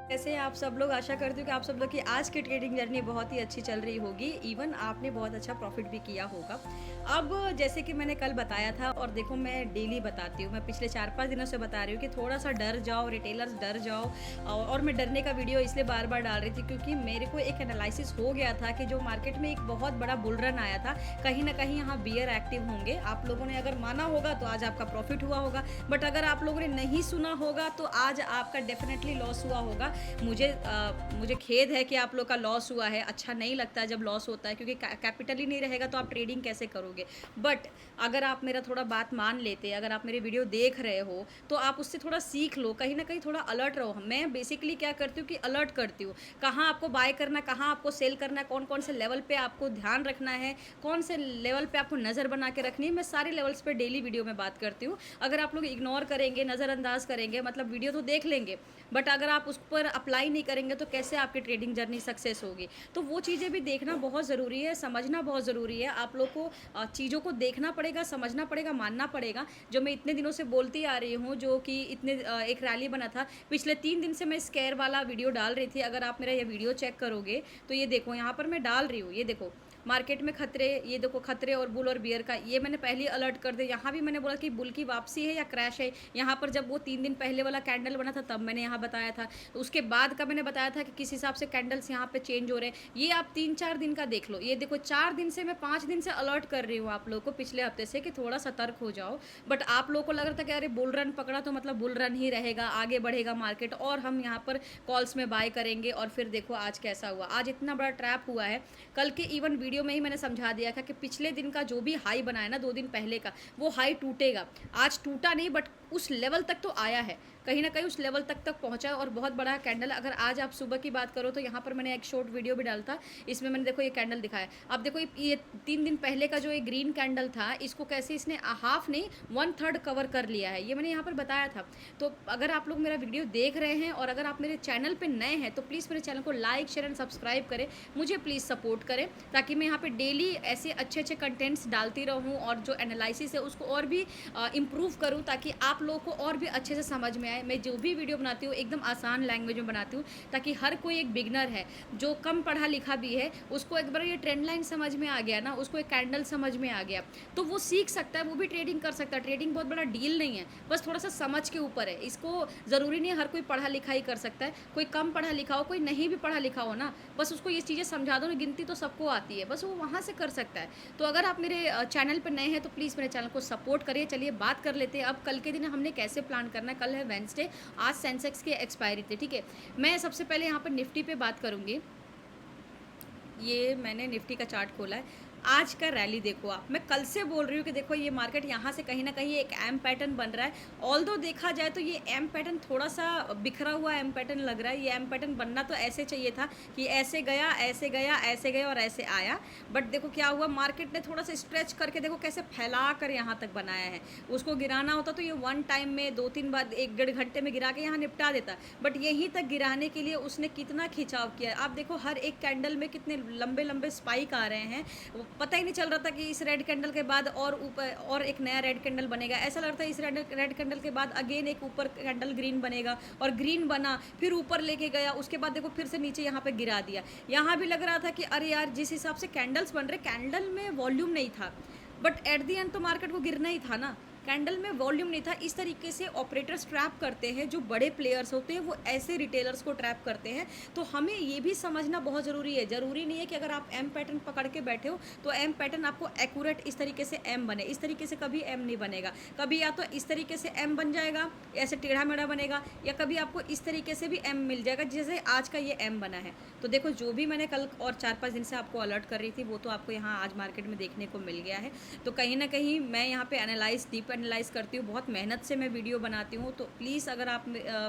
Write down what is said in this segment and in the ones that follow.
कैसे हैं आप सब लोग? आशा करती हूँ कि आप सब लोग की आज की ट्रेडिंग जर्नी बहुत ही अच्छी चल रही होगी। इवन आपने बहुत अच्छा प्रॉफ़िट भी किया होगा। अब जैसे कि मैंने कल बताया था और देखो मैं डेली बताती हूँ, मैं पिछले 4-5 दिनों से बता रही हूँ कि थोड़ा-सा डर जाओ, रिटेलर्स डर जाओ। और मैं डरने का वीडियो इसलिए बार-बार डाल रही थी क्योंकि मेरे को एक एनालिसिस हो गया था कि जो मार्केट में एक बहुत बड़ा बुल रन आया था, कहीं न कहीं यहाँ बियर एक्टिव होंगे। आप लोगों ने अगर माना होगा तो आज आपका प्रॉफ़िट हुआ होगा, बट अगर आप लोगों ने नहीं सुना होगा तो आज आपका डेफ़िनेटली लॉस हुआ होगा। मुझे खेद है कि आप लोग का लॉस हुआ है, अच्छा नहीं लगता है जब लॉस होता है क्योंकि कैपिटल ही नहीं रहेगा तो आप ट्रेडिंग कैसे करोगे? बट अगर आप मेरा थोड़ा बात मान लेते, अगर आप मेरे वीडियो देख रहे हो, तो आप उससे थोड़ा सीख लो, कहीं न कहीं थोड़ा अलर्ट रहो। मैं बेसिकली क्या करती हूँ कि अलर्ट करती हूँ, कहाँ आपको बाय करना है, कहाँ आपको सेल करना है, कौन-कौन से लेवल पे आपको ध्यान रखना है, कौन से लेवल पे आपको नज़र बना के रखनी है, मैं सारे लेवल्स पे डेली वीडियो में बात करती हूँ। अगर आप लोग इग्नोर करेंगे, नज़रअंदाज करेंगे मतलब वीडियो तो देख लेंगे, बट अगर आप उस पर अप्लाई नहीं करेंगे तो कैसे आपकी ट्रेडिंग जर्नी सक्सेस होगी। तो वो चीज़ें भी देखना बहुत ज़रूरी है, समझना बहुत ज़रूरी है। आप लोग को चीज़ों को देखना पड़ेगा, समझना पड़ेगा, मानना पड़ेगा। जो मैं इतने दिनों से बोलती आ रही हूँ, जो कि एक रैली बना था, पिछले 3 दिन से मैं स्केयर वाला वीडियो डाल रही थी। अगर आप मेरा ये वीडियो चेक करोगे, तो ये देखो यहाँ पर मैं डाल रही हूँ, ये देखो। मार्केट में खतरे, ये देखो खतरे और बुल और बियर का ये मैंने पहले ही अलर्ट कर दिया। यहाँ भी मैंने बोला कि बुल की वापसी है या क्रैश है। यहाँ पर जब वो 3 दिन पहले वाला कैंडल बना था तब मैंने यहाँ बताया था। तो उसके बाद का मैंने बताया था कि किस हिसाब से कैंडल्स यहाँ पे चेंज हो रहे हैं। ये आप 3-4 दिन का देख लो। ये देखो 4 दिन से मैं 5 दिन से अलर्ट कर रही हूँ आप लोगों को पिछले हफ्ते से कि थोड़ा सतर्क हो जाओ। बट आप लोगों को लग रहा था कि अरे बुल रन पकड़ा तो मतलब बुल रन ही रहेगा, आगे बढ़ेगा मार्केट और हम यहाँ पर कॉल्स में बाय करेंगे और फिर देखो आज कैसा हुआ। आज इतना बड़ा ट्रैप हुआ है। कल के इवन वीडियो में ही मैंने समझा दिया था कि पिछले दिन का जो भी हाई बनाया ना 2 दिन पहले का, वो हाई टूटेगा। आज टूटा नहीं बट उस लेवल तक तो आया है। कहीं न कहीं उस लेवल तक पहुँचा है और बहुत बड़ा कैंडल अगर आज आप सुबह की बात करो तो यहाँ पर मैंने एक शॉर्ट वीडियो भी डाला था। इसमें मैंने देखो ये कैंडल दिखाया। अब देखो ये 3 दिन पहले का जो ये ग्रीन कैंडल था, इसको कैसे इसने हाफ नहीं 1/3 कवर कर लिया है। ये मैंने यहाँ पर बताया था। तो अगर आप लोग मेरा वीडियो देख रहे हैं और अगर आप मेरे चैनल पे नए हैं, तो प्लीज़ मेरे चैनल को लाइक, शेयर एंड सब्सक्राइब करें। मुझे प्लीज़ सपोर्ट करें ताकि मैं यहाँ पे डेली ऐसे अच्छे-अच्छे कंटेंट्स डालती रहूँ और जो एनालिसिस है उसको और भी इम्प्रूव करूँ ताकि आप लोगों को और भी अच्छे से समझ में आए। मैं जो भी वीडियो बनाती हूँ एकदम आसान लैंग्वेज में बनाती हूँ ताकि हर कोई एक बिगिनर है, जो कम पढ़ा लिखा भी है, उसको एक बार ये ट्रेंड लाइन समझ में आ गया ना, उसको एक कैंडल समझ में आ गया, तो वो सीख सकता है, वो भी ट्रेडिंग कर सकता है। ट्रेडिंग बहुत बड़ा डील नहीं है, बस थोड़ा-सा समझ के ऊपर है। इसको ज़रूरी नहीं है हर कोई पढ़ा लिखा ही कर सकता है। कोई कम पढ़ा लिखा हो, कोई नहीं भी पढ़ा लिखा हो ना, बस उसको ये चीज़ें समझा दो ना, गिनती तो सबको आती है, बस वो वहाँ से कर सकता है। तो अगर आप मेरे चैनल पे नए हैं तो प्लीज़ मेरे चैनल को सपोर्ट करिए। चलिए बात कर लेते हैं अब कल के दिन हमने कैसे प्लान करना है। कल है वेडनेसडे, आज सेंसेक्स की एक्सपायरी थी, ठीक है। मैं सबसे पहले यहाँ पर निफ्टी पे बात करूँगी। ये मैंने निफ्टी का चार्ट खोला है। आज का रैली देखो आप, मैं कल से बोल रही हूँ कि देखो ये मार्केट यहाँ से कहीं न कहीं एक एम पैटर्न बन रहा है। ऑल्दो देखा जाए तो ये एम पैटर्न थोड़ा-सा बिखरा हुआ एम पैटर्न लग रहा है। ये एम पैटर्न बनना तो ऐसे चाहिए था कि ऐसे गया, ऐसे गया, ऐसे गया और ऐसे आया। बट देखो क्या हुआ, मार्केट ने थोड़ा-सा स्ट्रेच करके देखो कैसे फैला कर यहाँ तक बनाया है। उसको गिराना होता तो ये वन टाइम में 2-3 बार 1 डेढ़ घंटे में गिरा के यहाँ निपटा देता। बट यहीं तक गिराने के लिए उसने कितना खिंचाव किया। आप देखो हर एक कैंडल में कितने लंबे-लंबे स्पाइक आ रहे हैं। वो पता ही नहीं चल रहा था कि इस रेड कैंडल के बाद और ऊपर और एक नया रेड कैंडल बनेगा। ऐसा लग रहा था इस रेड कैंडल के बाद अगेन एक ऊपर कैंडल ग्रीन बनेगा और ग्रीन बना, फिर ऊपर लेके गया, उसके बाद देखो फिर से नीचे यहाँ पे गिरा दिया। यहाँ भी लग रहा था कि अरे यार जिस हिसाब से कैंडल्स बन रहे, कैंडल में वॉल्यूम नहीं था, बट एट द एंड तो मार्केट को गिरना ही था ना। कैंडल में वॉल्यूम नहीं था। इस तरीके से ऑपरेटर्स ट्रैप करते हैं, जो बड़े प्लेयर्स होते हैं वो ऐसे रिटेलर्स को ट्रैप करते हैं। तो हमें ये भी समझना बहुत ज़रूरी है। ज़रूरी नहीं है कि अगर आप एम पैटर्न पकड़ के बैठे हो तो एम पैटर्न आपको एक्यूरेट इस तरीके से एम बने, इस तरीके से कभी एम नहीं बनेगा। कभी या तो इस तरीके से एम बन जाएगा, ऐसे टेढ़ा मेढ़ा बनेगा, या कभी आपको इस तरीके से भी एम मिल जाएगा जैसे आज का ये एम बना है। तो देखो जो भी मैंने कल और 4-5 दिन से आपको अलर्ट कर रही थी वो तो आपको यहाँ आज मार्केट में देखने को मिल गया है। तो कहीं ना कहीं मैं यहाँ पे डीप एनालाइज करती हूँ, बहुत मेहनत से मैं वीडियो बनाती हूँ। तो प्लीज़ अगर आप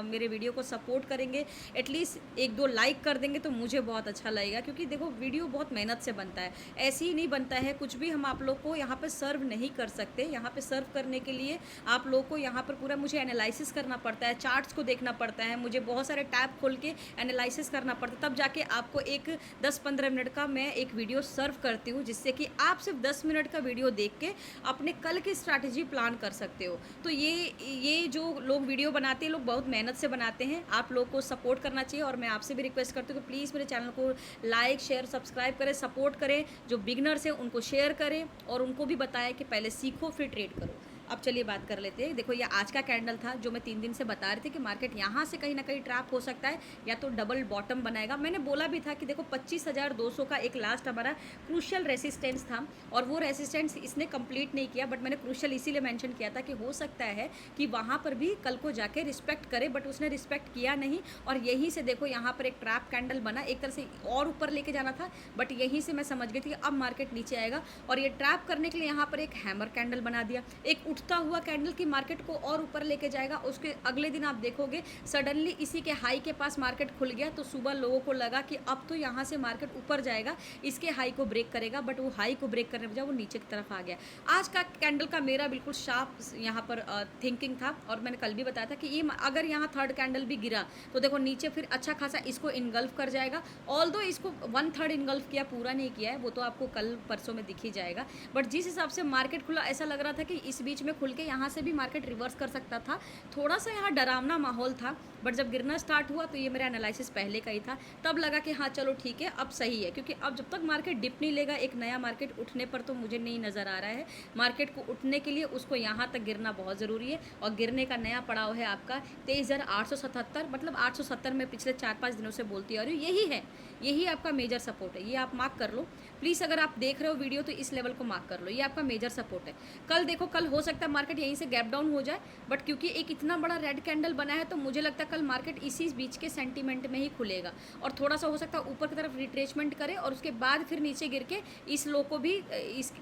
मेरे वीडियो को सपोर्ट करेंगे, एटलीस्ट 1-2 लाइक कर देंगे तो मुझे बहुत अच्छा लगेगा, क्योंकि देखो वीडियो बहुत मेहनत से बनता है, ऐसे ही नहीं बनता है कुछ भी। हम आप लोग को यहाँ पर सर्व नहीं कर सकते। यहाँ पे सर्व करने के लिए आप लोग को यहाँ पर पूरा मुझे एनालिसिस करना पड़ता है, चार्ट्स को देखना पड़ता है, मुझे बहुत सारे टैब खोल के एनालिसिस करना पड़ता है, तब जाके आपको एक 10-15 मिनट का मैं एक वीडियो सर्व करती हूँ, जिससे कि आप सिर्फ 10 मिनट का वीडियो देख के अपने कल की स्ट्रैटेजी प्लान कर सकते हो। तो ये जो लोग वीडियो बनाते हैं, लोग बहुत मेहनत से बनाते हैं। आप लोग को सपोर्ट करना चाहिए और मैं आपसे भी रिक्वेस्ट करती हूँ कि प्लीज़ मेरे चैनल को लाइक, शेयर, सब्सक्राइब करें, सपोर्ट करें। जो बिगिनर्स हैं उनको शेयर करें और उनको भी बताएं कि पहले सीखो फिर ट्रेड करो। अब चलिए बात कर लेते हैं। देखो ये आज का कैंडल था जो मैं 3 दिन से बता रही थी कि मार्केट यहाँ से कहीं ना कहीं ट्रैप हो सकता है या तो डबल बॉटम बनाएगा। मैंने बोला भी था कि देखो 25,200 का एक लास्ट हमारा क्रूशियल रेसिस्टेंस था और वो रेसिस्टेंस इसने कंप्लीट नहीं किया, बट मैंने क्रूशियल इसीलिए मेंशन किया था कि हो सकता है कि वहाँ पर भी कल को जाके रिस्पेक्ट करे, बट उसने रिस्पेक्ट किया नहीं और यहीं से देखो यहाँ पर एक ट्रैप कैंडल बना। एक तरह से और ऊपर लेके जाना था, बट यहीं से मैं समझ गई थी कि अब मार्केट नीचे आएगा और ये ट्रैप करने के लिए यहाँ पर एक हैमर कैंडल बना दिया, एक उठता हुआ कैंडल की मार्केट को और ऊपर लेके जाएगा। उसके अगले दिन आप देखोगे सडनली इसी के हाई के पास मार्केट खुल गया, तो सुबह लोगों को लगा कि अब तो यहाँ से मार्केट ऊपर जाएगा, इसके हाई को ब्रेक करेगा, बट वो हाई को ब्रेक करने बजाय वो नीचे की तरफ आ गया। आज का कैंडल का मेरा बिल्कुल शार्प यहाँ पर थिंकिंग था और मैंने कल भी बताया था कि ये अगर यहाँ थर्ड कैंडल भी गिरा तो देखो नीचे फिर अच्छा खासा इसको इनगल्फ कर जाएगा। ऑल्दो इसको 1/3 इनगल्फ किया, पूरा नहीं किया है, वो तो आपको कल परसों में दिख ही जाएगा। बट जिस हिसाब से मार्केट खुला ऐसा लग रहा था कि इस बीच में खुल के यहाँ से भी मार्केट रिवर्स कर सकता था। थोड़ा सा यहाँ डरावना माहौल था, बट जब गिरना स्टार्ट हुआ तो ये मेरा एनालिसिस पहले का ही था, तब लगा कि हाँ चलो ठीक है अब सही है, क्योंकि अब जब तक मार्केट डिप नहीं लेगा एक नया मार्केट उठने पर तो मुझे नहीं नज़र आ रहा है। मार्केट को उठने के लिए उसको यहाँ तक गिरना बहुत ज़रूरी है और गिरने का नया पड़ाव है आपका 23,877, मतलब 870 में पिछले 4-5 दिनों से बोलती आ रही हूँ, यही है, यही आपका मेजर सपोर्ट है। ये आप मार्क कर लो प्लीज़, अगर आप देख रहे हो वीडियो तो इस लेवल को मार्क कर लो, ये आपका मेजर सपोर्ट है। कल देखो, कल हो सकता है मार्केट यहीं से गैप डाउन हो जाए, बट क्योंकि एक इतना बड़ा रेड कैंडल बना है तो मुझे लगता है कल मार्केट इसी बीच के सेंटीमेंट में ही खुलेगा और थोड़ा सा हो सकता है ऊपर की तरफ रिट्रेसमेंट करे और उसके बाद फिर नीचे गिर के इस लो को भी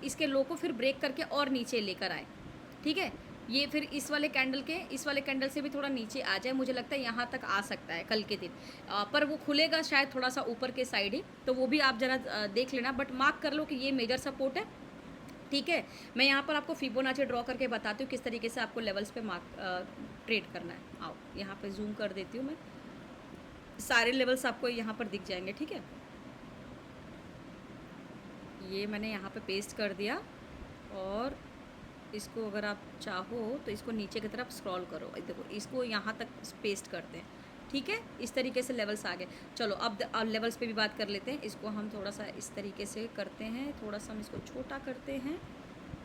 इसके लो को फिर ब्रेक करके और नीचे लेकर आए। ठीक है, ये फिर इस वाले कैंडल से भी थोड़ा नीचे आ जाए, मुझे लगता है यहाँ तक आ सकता है कल के दिन, पर वो खुलेगा शायद थोड़ा सा ऊपर के साइड ही, तो वो भी आप ज़रा देख लेना, बट मार्क कर लो कि ये मेजर सपोर्ट है। ठीक है, मैं यहाँ पर आपको फिबोनाची ड्रॉ करके बताती हूँ किस तरीके से आपको लेवल्स पे ट्रेड करना है। आओ यहाँ पे जूम कर देती हूँ मैं, सारे लेवल्स आपको यहाँ पर दिख जाएंगे। ठीक है, ये मैंने यहाँ पे पेस्ट कर दिया और इसको अगर आप चाहो तो इसको नीचे की तरफ स्क्रॉल करो, देखो इसको यहाँ तक पेस्ट करते हैं। ठीक है, इस तरीके से लेवल्स आ गए। चलो अब लेवल्स पे भी बात कर लेते हैं। इसको हम थोड़ा सा इस तरीके से करते हैं, थोड़ा सा हम इसको छोटा करते हैं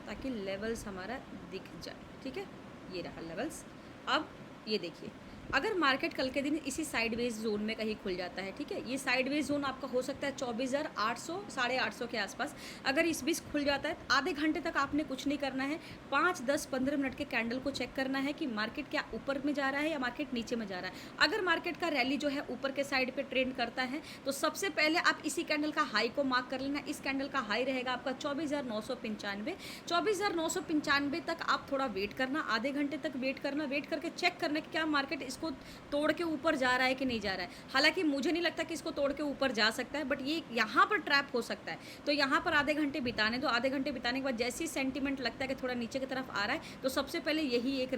ताकि लेवल्स हमारा दिख जाए। ठीक है, ये रहा लेवल्स। अब ये देखिए, अगर मार्केट कल के दिन इसी साइडवेज जोन में कहीं खुल जाता है, ठीक है, ये साइडवेज जोन आपका हो सकता है 24,800 850 के आसपास, अगर इस बीच खुल जाता है आधे घंटे तक आपने कुछ नहीं करना है, 5, 10, 15 मिनट के कैंडल को चेक करना है कि मार्केट क्या ऊपर में जा रहा है या मार्केट नीचे में जा रहा है। अगर मार्केट का रैली जो है ऊपर के साइड पे ट्रेंड करता है तो सबसे पहले आप इसी कैंडल का हाई को मार्क कर लेना। इस कैंडल का हाई रहेगा आपका 24,995। 24,995 तक आप थोड़ा वेट करना, आधे घंटे तक वेट करना, वेट करके चेक करना कि क्या मार्केट इसको तोड़ के ऊपर जा रहा है कि नहीं जा रहा है। हालांकि मुझे नहीं लगता कि इसको तोड़ के ऊपर जा सकता है, बट ये यहाँ पर ट्रैप हो सकता है, तो यहाँ पर आधे घंटे बिताने दो। आधे घंटे बिताने के बाद जैसी सेंटीमेंट लगता है कि थोड़ा नीचे की तरफ आ रहा है तो सबसे पहले यही एक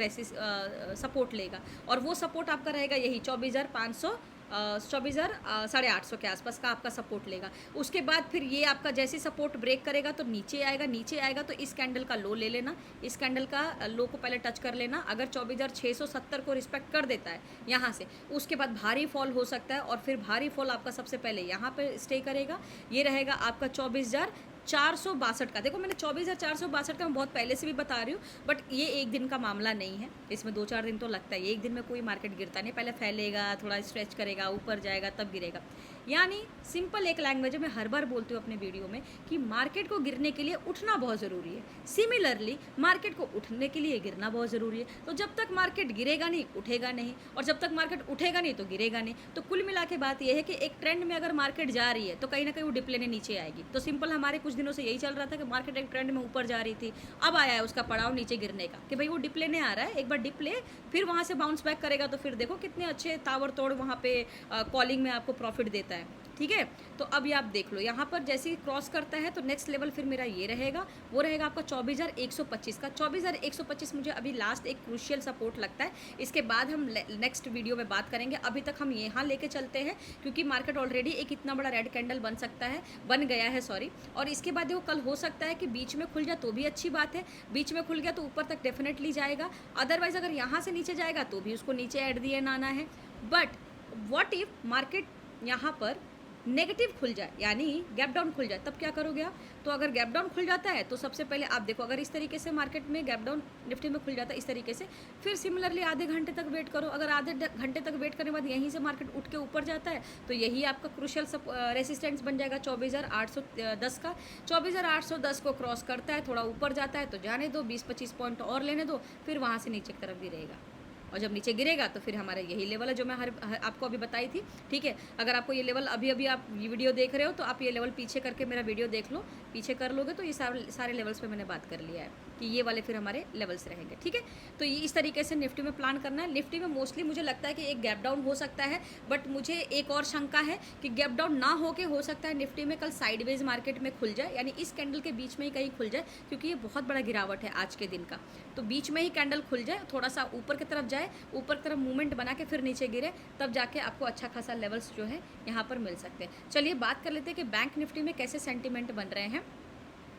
सपोर्ट लेगा और वो सपोर्ट आपका रहेगा यही 24,500 24,850 के आसपास का आपका सपोर्ट लेगा। उसके बाद फिर ये आपका जैसे सपोर्ट ब्रेक करेगा तो नीचे आएगा तो इस कैंडल का लो ले लेना, इस कैंडल का लो को पहले टच कर लेना। अगर 24,670 को रिस्पेक्ट कर देता है यहाँ से, उसके बाद भारी फॉल हो सकता है और फिर भारी फॉल आपका सबसे पहले यहाँ पे स्टे करेगा। ये रहेगा आपका 24,462 का। देखो मैंने 24,462 का मैं बहुत पहले से भी बता रही हूँ, बट ये एक दिन का मामला नहीं है, इसमें 2-4 दिन तो लगता है। एक दिन में कोई मार्केट गिरता नहीं, पहले फैलेगा, थोड़ा स्ट्रेच करेगा, ऊपर जाएगा, तब गिरेगा। यानी सिंपल एक लैंग्वेज में हर बार बोलती हूँ अपने वीडियो में कि मार्केट को गिरने के लिए उठना बहुत ज़रूरी है, सिमिलरली मार्केट को उठने के लिए गिरना बहुत ज़रूरी है। तो जब तक मार्केट गिरेगा नहीं उठेगा नहीं, और जब तक मार्केट उठेगा नहीं तो गिरेगा नहीं। तो कुल मिला के बात यह है कि एक ट्रेंड में अगर मार्केट जा रही है तो कहीं ना कहीं वो डिप लेने नीचे आएगी। तो सिंपल हमारे कुछ दिनों से यही चल रहा था कि मार्केट एक ट्रेंड में ऊपर जा रही थी, अब आया है उसका पड़ाव नीचे गिरने का कि भाई वो डिप लेने आ रहा है, एक बार डिप ले फिर वहाँ से बाउंस बैक करेगा तो फिर देखो कितने अच्छे ताबड़तोड़ वहाँ पे कॉलिंग में आपको प्रॉफिट देता होता है, ठीक है। तो अब ये आप देख लो, यहाँ पर जैसे ही क्रॉस करता है तो नेक्स्ट लेवल फिर मेरा ये रहेगा, वो रहेगा आपका 24,125 का। 24,125 मुझे अभी लास्ट एक क्रूशियल सपोर्ट लगता है, इसके बाद हम नेक्स्ट वीडियो में बात करेंगे। अभी तक हम यहाँ लेके चलते हैं क्योंकि मार्केट ऑलरेडी एक इतना बड़ा रेड कैंडल बन गया है सॉरी। और इसके बाद देखो कल हो सकता है कि बीच में खुल जाए तो भी अच्छी बात है, बीच में खुल गया तो ऊपर तक डेफिनेटली जाएगा, अदरवाइज अगर यहाँ से नीचे जाएगा तो भी उसको नीचे ऐड दिए आना है। बट व्हाट इफ मार्केट यहाँ पर नेगेटिव खुल जाए, यानी गैप डाउन खुल जाए, तब क्या करोगे आप? तो अगर गैप डाउन खुल जाता है तो सबसे पहले आप देखो, अगर इस तरीके से मार्केट में गैप डाउन निफ्टी में खुल जाता है इस तरीके से, फिर सिमिलरली आधे घंटे तक वेट करो। अगर आधे घंटे तक वेट करने के बाद यहीं से मार्केट उठ के ऊपर जाता है तो यही आपका क्रूशियल रेसिस्टेंस बन जाएगा 24,810 का। 24,810 को क्रॉस करता है, थोड़ा ऊपर जाता है तो जाने दो, 20-25 पॉइंट और लेने दो, फिर वहाँ से नीचे की तरफ गिरेगा। और जब नीचे गिरेगा तो फिर हमारा यही लेवल है जो मैं आपको अभी बताई थी, ठीक है। अगर आपको ये लेवल अभी आप ये वीडियो देख रहे हो तो आप ये लेवल पीछे करके मेरा वीडियो देख लो, पीछे कर लोगे तो ये सारे लेवल्स पे मैंने बात कर लिया है कि ये वाले फिर हमारे लेवल्स रहेंगे, ठीक है। तो ये इस तरीके से निफ्टी में प्लान करना है। निफ्टी में मोस्टली मुझे लगता है कि एक गैप डाउन हो सकता है, बट मुझे एक और शंका है कि गैप डाउन ना हो के हो सकता है निफ्टी में कल साइडवेज मार्केट में खुल जाए, यानी इस कैंडल के बीच में ही कहीं खुल जाए, क्योंकि ये बहुत बड़ा गिरावट है आज के दिन का। तो बीच में ही कैंडल खुल जाए, थोड़ा सा ऊपर की तरफ जाए, ऊपर की तरफ मूवमेंट बना के फिर नीचे गिरे, तब जाके आपको अच्छा खासा लेवल्स जो है यहाँ पर मिल सकते हैं। चलिए बात कर लेते हैं कि बैंक निफ्टी में कैसे सेंटीमेंट बन रहे हैं।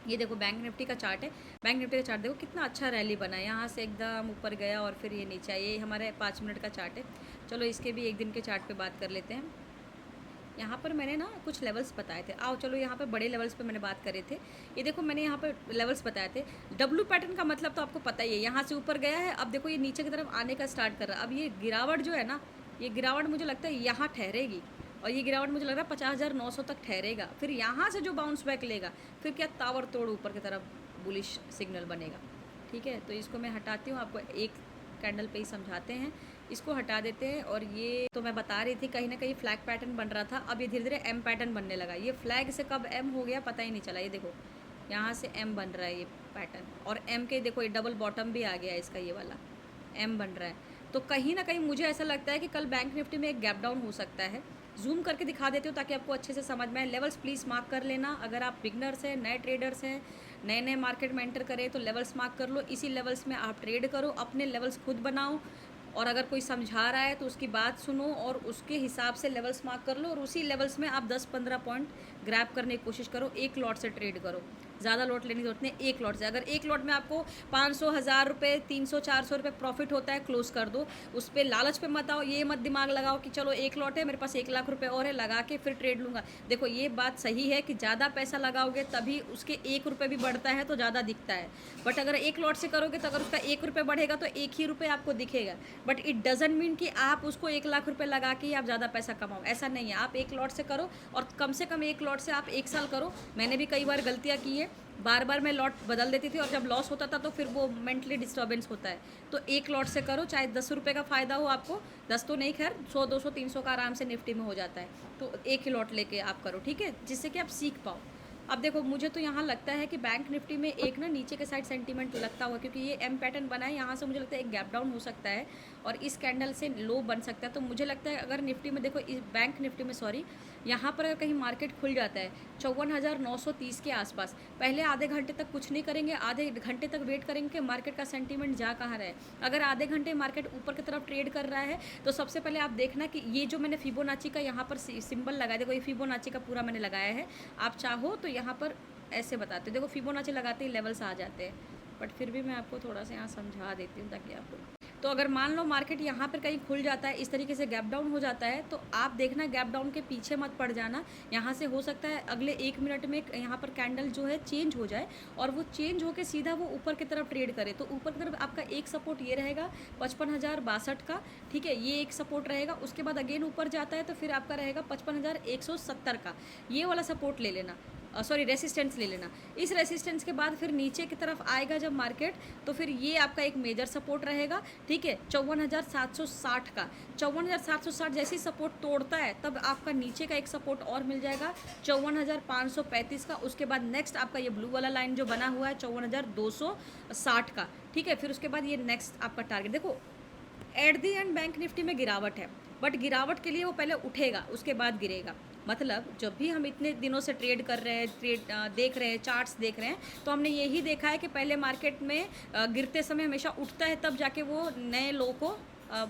ये देखो बैंक निफ्टी का चार्ट है, बैंक निफ्टी का चार्ट देखो कितना अच्छा रैली बना है, यहाँ से एकदम ऊपर गया और फिर ये नीचे आया। ये हमारे 5 मिनट का चार्ट है। चलो इसके भी एक दिन के चार्ट पे बात कर लेते हैं। यहाँ पर मैंने ना कुछ लेवल्स बताए थे, आओ चलो यहाँ पर बड़े लेवल्स पे मैंने बात करे थे। ये देखो मैंने यहाँ पर लेवल्स बताए थे। डब्लू पैटर्न का मतलब तो आपको पता ही है, यहाँ से ऊपर गया है, अब देखो ये नीचे की तरफ आने का स्टार्ट कर रहा है। अब ये गिरावट जो है ना, ये गिरावट मुझे लगता है यहाँ ठहरेगी, और ये गिरावट मुझे लग रहा है 50,900 तक ठहरेगा। फिर यहाँ से जो बाउंस बैक लेगा फिर क्या तावर तोड़ ऊपर की तरफ बुलिश सिग्नल बनेगा, ठीक है। तो इसको मैं हटाती हूँ, आपको एक कैंडल पे ही समझाते हैं, इसको हटा देते हैं। और ये तो मैं बता रही थी कहीं ना कहीं फ्लैग पैटर्न बन रहा था, अब ये धीरे धीरे एम पैटर्न बनने लगा। ये फ्लैग से कब एम हो गया पता ही नहीं चला। ये देखो यहाँ से एम बन रहा है ये पैटर्न, और एम के देखो ये डबल बॉटम भी आ गया है इसका, ये वाला एम बन रहा है। तो कहीं ना कहीं मुझे ऐसा लगता है कि कल बैंक निफ्टी में एक गैप डाउन हो सकता है। जूम करके दिखा देती हूँ ताकि आपको अच्छे से समझ में आए। लेवल्स प्लीज़ मार्क कर लेना, अगर आप बिगनर्स हैं, नए ट्रेडर्स हैं, नए मार्केट में एंटर करें तो लेवल्स मार्क कर लो, इसी लेवल्स में आप ट्रेड करो, अपने लेवल्स खुद बनाओ। और अगर कोई समझा रहा है तो उसकी बात सुनो और उसके हिसाब से लेवल्स मार्क कर लो, और उसी लेवल्स में आप 10-15 पॉइंट ग्रैब करने की कोशिश करो। एक लॉट से ट्रेड करो, ज़्यादा लॉट लेने की जरूरत नहीं, एक लॉट से। अगर एक लॉट में आपको 500, 1000 रुपये, 300-400 रुपये प्रॉफिट होता है, क्लोज कर दो। उस पर लालच पे मत आओ, ये मत दिमाग लगाओ कि चलो एक लॉट है मेरे पास 1 लाख रुपये और है, लगा के फिर ट्रेड लूँगा। देखो ये बात सही है कि ज़्यादा पैसा लगाओगे तभी उसके 1 रुपये भी बढ़ता है तो ज़्यादा दिखता है, बट अगर एक लॉट से करोगे तो अगर उसका 1 रुपये बढ़ेगा तो 1 ही रुपये आपको दिखेगा। बट इट डजंट मीन कि आप उसको 1 लाख रुपये लगा के ही आप ज़्यादा पैसा कमाओ, ऐसा नहीं है। आप एक लॉट से करो, और कम से कम एक लॉट से आप 1 साल करो। मैंने भी कई बार गलतियाँ की है, बार बार मैं लॉट बदल देती थी, और जब लॉस होता था तो फिर वो मेंटली डिस्टर्बेंस होता है। तो एक लॉट से करो, चाहे 10 रुपये का फ़ायदा हो आपको, 10 तो नहीं, खैर 100, 200, 300 का आराम से निफ्टी में हो जाता है। तो एक ही लॉट लेके आप करो, ठीक है, जिससे कि आप सीख पाओ। अब देखो मुझे तो यहाँ लगता है कि बैंक निफ्टी में एक ना नीचे के साइड सेंटीमेंट लगता हुआ, क्योंकि ये एम पैटर्न बना है, यहाँ से मुझे लगता है एक गैप डाउन हो सकता है और इस कैंडल से लो बन सकता है। तो मुझे लगता है अगर निफ्टी में देखो, इस बैंक निफ्टी में सॉरी, यहाँ पर अगर कहीं मार्केट खुल जाता है 54,930 के आसपास, पहले आधे घंटे तक कुछ नहीं करेंगे, आधे घंटे तक वेट करेंगे कि मार्केट का सेंटीमेंट जा कहाँ रहा है। अगर आधे घंटे मार्केट ऊपर की तरफ ट्रेड कर रहा है तो सबसे पहले आप देखना कि ये जो मैंने फिबोनाची का यहाँ पर सिंबल लगाया, देखो ये फिबोनाची का पूरा मैंने लगाया है। आप चाहो तो यहाँ पर ऐसे बताते, देखो फिबोनाची लगाते ही लेवल्स आ जाते हैं, बट फिर भी मैं आपको थोड़ा सा यहाँ समझा देती हूँ ताकि आपको। तो अगर मान लो मार्केट यहाँ पर कहीं खुल जाता है, इस तरीके से गैप डाउन हो जाता है, तो आप देखना गैप डाउन के पीछे मत पड़ जाना। यहाँ से हो सकता है अगले 1 मिनट में यहाँ पर कैंडल जो है चेंज हो जाए, और वो चेंज होकर सीधा वो ऊपर की तरफ ट्रेड करे। तो ऊपर की तरफ आपका एक सपोर्ट ये रहेगा 55,062 का, ठीक है, ये एक सपोर्ट रहेगा। उसके बाद अगेन ऊपर जाता है तो फिर आपका रहेगा 55,170 का, ये वाला सपोर्ट ले लेना, सॉरी रेसिस्टेंस ले लेना। इस रेसिस्टेंस के बाद फिर नीचे की तरफ आएगा जब मार्केट, तो फिर ये आपका एक मेजर सपोर्ट रहेगा, ठीक है, 54,760 का। 54,760 जैसे ही सपोर्ट तोड़ता है तब आपका नीचे का एक सपोर्ट और मिल जाएगा 54,535 का। उसके बाद नेक्स्ट आपका ये ब्लू वाला लाइन जो बना हुआ है 54,260 का, ठीक है। फिर उसके बाद ये नेक्स्ट आपका टारगेट। देखो at the and bank Nifty में गिरावट है, बट गिरावट के लिए वो पहले उठेगा, उसके बाद गिरेगा। मतलब जब भी हम इतने दिनों से ट्रेड कर रहे हैं, देख रहे हैं, चार्ट्स देख रहे हैं, तो हमने यही देखा है कि पहले मार्केट में गिरते समय हमेशा उठता है, तब जाके वो नए लो को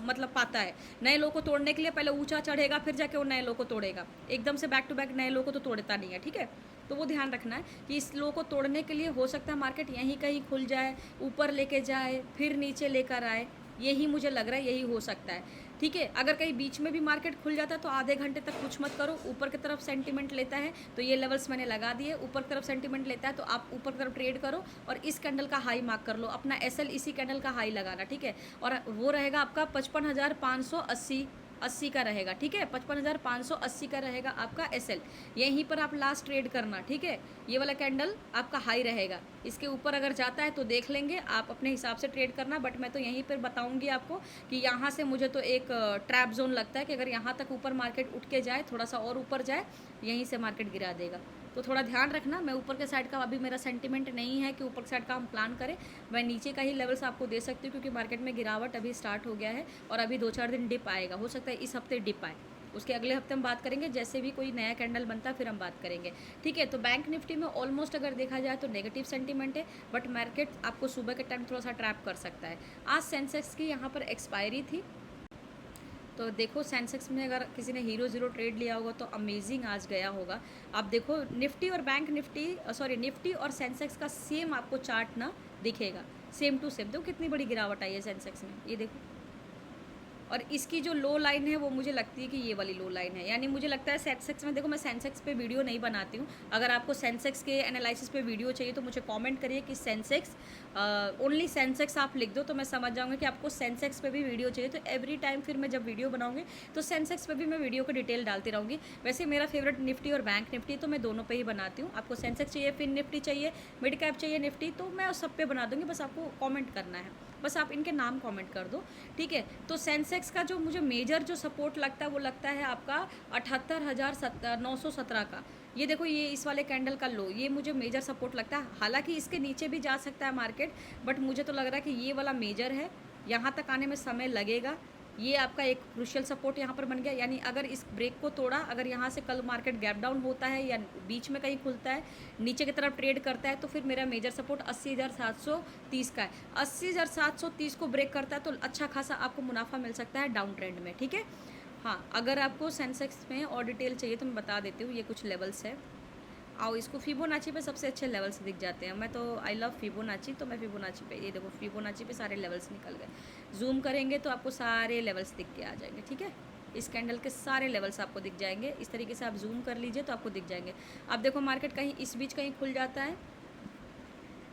मतलब पाता है। नए लो को तोड़ने के लिए पहले ऊंचा चढ़ेगा, फिर जाके वो नए लो को तोड़ेगा। एकदम से बैक टू बैक नए लो को तो तोड़ता नहीं है, ठीक है। तो वो ध्यान रखना है कि इस लो को तोड़ने के लिए हो सकता है मार्केट यहीं कहीं खुल जाए, ऊपर लेके जाए, फिर नीचे लेकर आए। यही मुझे लग रहा है, यही हो सकता है, ठीक है। अगर कहीं बीच में भी मार्केट खुल जाता है तो आधे घंटे तक कुछ मत करो। ऊपर की तरफ सेंटीमेंट लेता है तो ये लेवल्स मैंने लगा दिए, ऊपर की तरफ सेंटीमेंट लेता है तो आप ऊपर की तरफ ट्रेड करो और इस कैंडल का हाई मार्क कर लो। अपना एसएल इसी कैंडल का हाई लगाना, ठीक है। और वो रहेगा आपका 55,580 का रहेगा, ठीक है। 55,580 का रहेगा आपका एसएल। यहीं पर आप लास्ट ट्रेड करना, ठीक है। ये वाला कैंडल आपका हाई रहेगा। इसके ऊपर अगर जाता है तो देख लेंगे, आप अपने हिसाब से ट्रेड करना। बट मैं तो यहीं पर बताऊंगी आपको कि यहाँ से मुझे तो एक ट्रैप जोन लगता है कि अगर यहाँ तक ऊपर मार्केट उठ के जाए, थोड़ा सा और ऊपर जाए, यहीं से मार्केट गिरा देगा। तो थोड़ा ध्यान रखना। मैं ऊपर के साइड का अभी मेरा सेंटीमेंट नहीं है कि ऊपर के साइड का हम प्लान करें। मैं नीचे का ही लेवल्स आपको दे सकती हूँ क्योंकि मार्केट में गिरावट अभी स्टार्ट हो गया है और अभी 2-4 दिन डिप आएगा। हो सकता है इस हफ्ते डिप आए, उसके अगले हफ्ते हम बात करेंगे। जैसे भी कोई नया कैंडल बनता है फिर हम बात करेंगे, ठीक है। तो बैंक निफ्टी में ऑलमोस्ट अगर देखा जाए तो नेगेटिव सेंटीमेंट है, बट मार्केट आपको सुबह के टाइम थोड़ा सा ट्रैप कर सकता है। आज सेंसेक्स की यहाँ पर एक्सपायरी थी, तो देखो सेंसेक्स में अगर किसी ने हीरो ज़ीरो ट्रेड लिया होगा तो अमेजिंग आज गया होगा। आप देखो निफ्टी और बैंक निफ्टी, सॉरी निफ्टी और सेंसेक्स का सेम आपको चार्ट ना दिखेगा, सेम टू सेम। देखो कितनी बड़ी गिरावट आई है सेंसेक्स में, ये देखो। और इसकी जो लो लाइन है वो मुझे लगती है कि ये वाली लो लाइन है। यानी मुझे लगता है सेंसेक्स में, देखो मैं सेंसेक्स पे वीडियो नहीं बनाती हूँ। अगर आपको सेंसेक्स के एनालिसिस पे वीडियो चाहिए तो मुझे कमेंट करिए कि सेंसेक्स, ओनली सेंसेक्स आप लिख दो तो मैं समझ जाऊँगी कि आपको सेंसेक्स पे भी वीडियो चाहिए। तो एवरी टाइम फिर मैं जब वीडियो बनाऊँगी तो सेंसेक्स पे भी मैं वीडियो को डिटेल डालती रहूँगी। वैसे मेरा फेवरेट निफ्टी और बैंक निफ्टी, तो मैं दोनों पे ही बनाती हूँ। आपको सेंसेक्स चाहिए, फिर निफ्टी चाहिए, मिड कैप चाहिए निफ्टी, तो मैं उस सब पे बना दूँगी। बस आपको कॉमेंट करना है, बस आप इनके नाम कमेंट कर दो, ठीक है। तो सेंसेक्स का जो मुझे मेजर जो सपोर्ट लगता है वो लगता है आपका 78,917 का। ये देखो, ये इस वाले कैंडल का लो, ये मुझे मेजर सपोर्ट लगता है। हालांकि इसके नीचे भी जा सकता है मार्केट, बट मुझे तो लग रहा है कि ये वाला मेजर है। यहाँ तक आने में समय लगेगा। ये आपका एक क्रूशियल सपोर्ट यहाँ पर बन गया। यानी अगर इस ब्रेक को तोड़ा, अगर यहाँ से कल मार्केट गैप डाउन होता है या बीच में कहीं खुलता है, नीचे की तरफ ट्रेड करता है, तो फिर मेरा मेजर सपोर्ट 80,730 का है। 80,730 को ब्रेक करता है तो अच्छा खासा आपको मुनाफा मिल सकता है डाउन ट्रेंड में, ठीक है। हाँ, अगर आपको सेंसेक्स में और डिटेल चाहिए तो मैं बता देती हूँ। ये कुछ लेवल्स है, आओ इसको फिबोनाची पे सबसे अच्छे लेवल्स दिख जाते हैं। मैं तो आई लव फिबोनाची, तो मैं फिबोनाची पे, ये देखो फिबोनाची पे सारे लेवल्स निकल गए। जूम करेंगे तो आपको सारे लेवल्स दिख के आ जाएंगे, ठीक है। इस कैंडल के सारे लेवल्स आपको दिख जाएंगे। इस तरीके से आप जूम कर लीजिए तो आपको दिख जाएंगे। अब देखो मार्केट कहीं इस बीच कहीं खुल जाता है,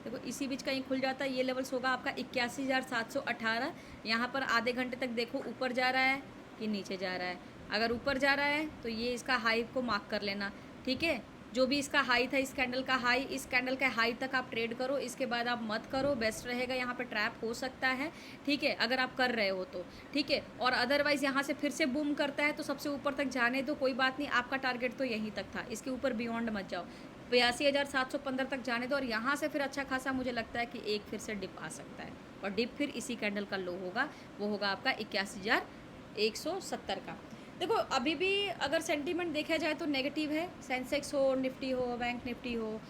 देखो इसी बीच कहीं खुल जाता है। ये लेवल्स होगा आपका 81,718। यहाँ पर आधे घंटे तक देखो ऊपर जा रहा है कि नीचे जा रहा है। अगर ऊपर जा रहा है तो ये इसका हाई को मार्क कर लेना, ठीक है। जो भी इसका हाई था, इस कैंडल का हाई, इस कैंडल के हाई तक आप ट्रेड करो। इसके बाद आप मत करो, बेस्ट रहेगा। यहाँ पे ट्रैप हो सकता है, ठीक है, अगर आप कर रहे हो तो, ठीक है। और अदरवाइज़ यहाँ से फिर से बूम करता है तो सबसे ऊपर तक जाने दो, कोई बात नहीं। आपका टारगेट तो यहीं तक था, इसके ऊपर बियॉन्ड मत जाओ। 82,715 तक जाने दो और यहाँ से फिर अच्छा खासा मुझे लगता है कि एक फिर से डिप आ सकता है। और डिप फिर इसी कैंडल का लो होगा, वो होगा आपका 81,170 का। देखो अभी भी अगर सेंटीमेंट देखा जाए तो नेगेटिव है। सेंसेक्स हो, निफ्टी हो, बैंक निफ्टी हो,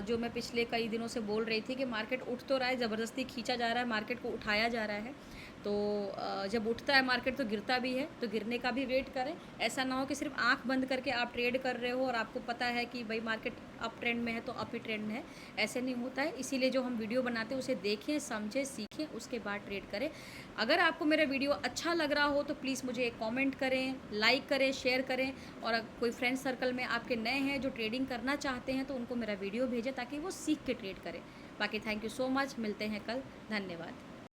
जो मैं पिछले कई दिनों से बोल रही थी कि मार्केट उठ तो रहा है, ज़बरदस्ती खींचा जा रहा है, मार्केट को उठाया जा रहा है। तो जब उठता है मार्केट तो गिरता भी है, तो गिरने का भी वेट करें। ऐसा ना हो कि सिर्फ आंख बंद करके आप ट्रेड कर रहे हो और आपको पता है कि भाई मार्केट अप ट्रेंड में है तो अप ही ट्रेंड है। ऐसे नहीं होता है। इसीलिए जो हम वीडियो बनाते हैं उसे देखें, समझें, सीखें, उसके बाद ट्रेड करें। अगर आपको मेरा वीडियो अच्छा लग रहा हो तो प्लीज़ मुझे एक कॉमेंट करें, लाइक करें, शेयर करें। और अगर कोई फ्रेंड सर्कल में आपके नए हैं जो ट्रेडिंग करना चाहते हैं तो उनको मेरा वीडियो भेजें ताकि वो सीख के ट्रेड करें। बाकी थैंक यू सो मच, मिलते हैं कल, धन्यवाद।